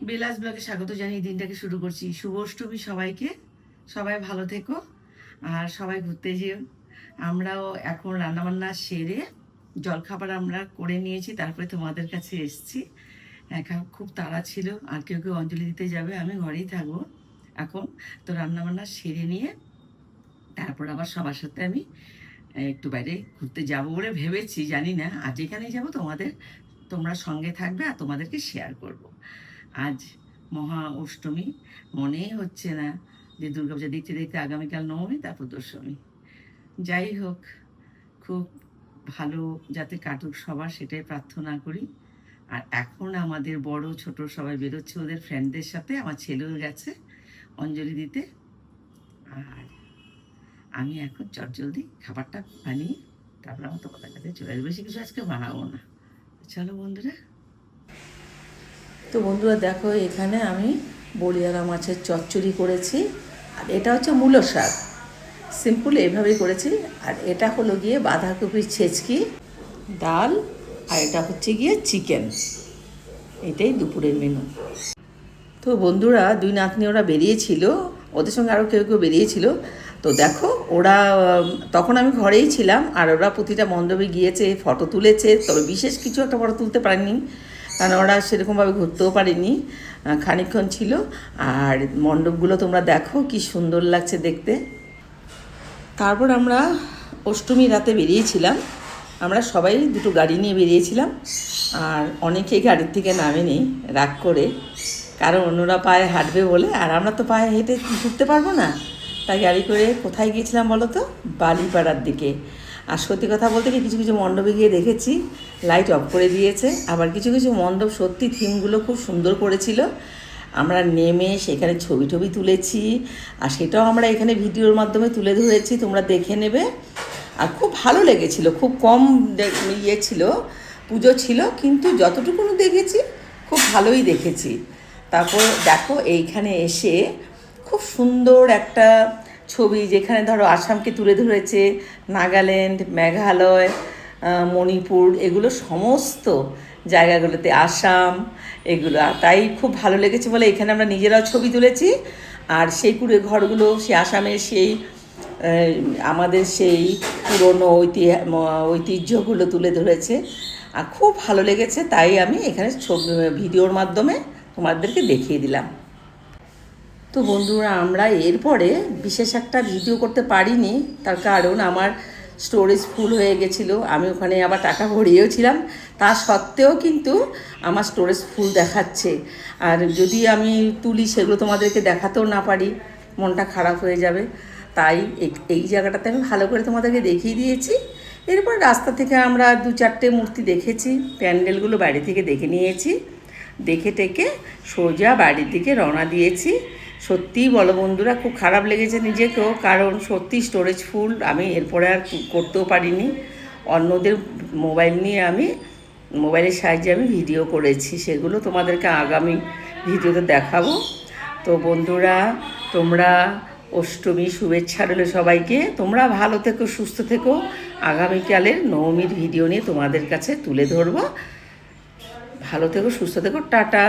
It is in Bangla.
বিলাস ব্লগে স্বাগত জানিয়ে দিনটাকে শুরু করছি। শুভ অষ্টমী সবাইকে। সবাই ভালো থেকো আর সবাই ঘুরতে যেও। আমরাও এখন রান্নাবান্না সেরে জলখাবার আমরা করে নিয়েছি, তারপরে তোমাদের কাছে এসছি। খুব তাড়া ছিল, আর কেউ কেউ অঞ্জলি দিতে যাবে, আমি ঘরেই থাকবো এখন। তো রান্নাবান্না সেরে নিয়ে তারপর আবার সবার সাথে আমি একটু বাইরে ঘুরতে যাবো বলে ভেবেছি। জানি না আজ এখানেই যাবো, তোমরা সঙ্গে থাকবে আর তোমাদেরকে শেয়ার করব। আজ মহা অষ্টমী, মনেই হচ্ছে না যে দুর্গাপূজা দেখতে দেখতে আগামীকাল নবমী, তারপর দশমী। যাই হোক, খুব ভালো যাতে কাটুক সবার, সেটাই প্রার্থনা করি। আর এখন আমাদের বড় ছোট সবাই বেরোচ্ছে ওদের ফ্রেন্ডদের সাথে। আমার ছেলেও গেছে অঞ্জলি দিতে। আর আমি এখন চটজলদি খাবারটা বানিয়ে তারপর আমার তোমাদের কাছে চলে আসবে। বেশি কিছু আজকে বানাবো না। চলো বন্ধুরা। তো বন্ধুরা দেখো, এখানে আমি বড়িয়ালা মাছের চচ্চড়ি করেছি। আর এটা হচ্ছে মূলো শাক, সিম্পল এভাবেই করেছি। আর এটা হলো গিয়ে বাঁধাকপির ছেচকি, ডাল, আর এটা হচ্ছে গিয়ে চিকেন। এটাই দুপুরের মেনু। তো বন্ধুরা, দুই নাতনি ওরা বেরিয়েছিল, ওদের সঙ্গে আরও কেউ কেউ বেরিয়েছিল। তো দেখো, ওরা তখন আমি ঘরেই ছিলাম, আর ওরা প্রতিটা মণ্ডপে গিয়েছে, ফটো তুলেছে। তবে বিশেষ কিছু একটা ফটো তুলতে পারেনি, কারণ ওরা সেরকমভাবে ঘুরতেও পারেনি, খানিকক্ষণ ছিল। আর মণ্ডপগুলো তোমরা দেখো কি সুন্দর লাগছে দেখতে। তারপর আমরা অষ্টমী রাতে বেরিয়েছিলাম। আমরা সবাই দুটো গাড়ি নিয়ে বেরিয়েছিলাম, আর অনেকেই গাড়ির থেকে নামেনি রাগ করে, কারণ অন্যরা পায়ে হাঁটবে বলে, আর আমরা তো পায়ে হেঁটে ঘুরতে পারবো না। তাই গাড়ি করে কোথায় গিয়েছিলাম বলো তো? বালিপাড়ার দিকে। আর সত্যি কথা বলতে কি, কিছু কিছু মণ্ডপে গিয়ে দেখেছি লাইট অফ করে দিয়েছে, আবার কিছু কিছু মণ্ডপ সত্যি থিমগুলো খুব সুন্দর করেছিল। আমরা নেমে সেখানে ছবি টবি তুলেছি, আর সেটাও আমরা এখানে ভিডিওর মাধ্যমে তুলে ধরেছি, তোমরা দেখে নেবে। আর খুব ভালো লেগেছিল, খুব কম ইয়ে ছিল, পুজো ছিল, কিন্তু যতটুকু দেখেছি খুব ভালোই দেখেছি। তারপর দেখো, এইখানে এসে খুব সুন্দর একটা ছবি, যেখানে ধরো আসামকে তুলে ধরেছে, নাগাল্যান্ড, মেঘালয়, মণিপুর, এগুলো সমস্ত জায়গাগুলোতে আসাম এগুলো। তাই খুব ভালো লেগেছে বলে এখানে আমরা নিজেরাও ছবি তুলেছি। আর সেই কুড়ে ঘরগুলো, সেই আসামের সেই আমাদের সেই পুরনো ঐতিহ্যগুলো তুলে ধরেছে, আর খুব ভালো লেগেছে। তাই আমি এখানে ভিডিওর মাধ্যমে তোমাদেরকে দেখিয়ে দিলাম। তো বন্ধুরা, আমরা এরপরে বিশেষ একটা ভিডিও করতে পারিনি, তার কারণ আমার স্টোরেজ ফুল হয়ে গেছিলো। আমি ওখানে আবার টাকা ভরিয়েওছিলাম, তা সত্ত্বেও কিন্তু আমার স্টোরেজ ফুল দেখাচ্ছে। আর যদি আমি তুলি সেগুলো তোমাদেরকে দেখাতেও না পারি, মনটা খারাপ হয়ে যাবে। তাই এই জায়গাটাতে আমি ভালো করে তোমাদেরকে দেখিয়ে দিয়েছি। এরপর রাস্তা থেকে আমরা 2-4টে মূর্তি দেখেছি, প্যান্ডেলগুলো বাইরে থেকে দেখে নিয়েছি। দেখে টেকে সোজা বাড়ির দিকে রওনা দিয়েছি। সত্যিই বলো বন্ধুরা, খুব খারাপ লেগেছে নিজেকেও, কারণ সত্যি স্টোরেজ ফুল। আমি এরপরে আর করতেও পারিনি। অন্যদের মোবাইল নিয়ে আমি মোবাইলের সাহায্যে আমি ভিডিও করেছি, সেগুলো তোমাদেরকে আগামী ভিডিওতে দেখাবো। তো বন্ধুরা, তোমরা অষ্টমী শুভেচ্ছা রইল সবাইকে। তোমরা ভালো থেকো, সুস্থ থেকো। আগামীকালের নবমীর ভিডিও নিয়ে তোমাদের কাছে তুলে ধরবো। ভালো থেকো, সুস্থ থেকো, টাটা।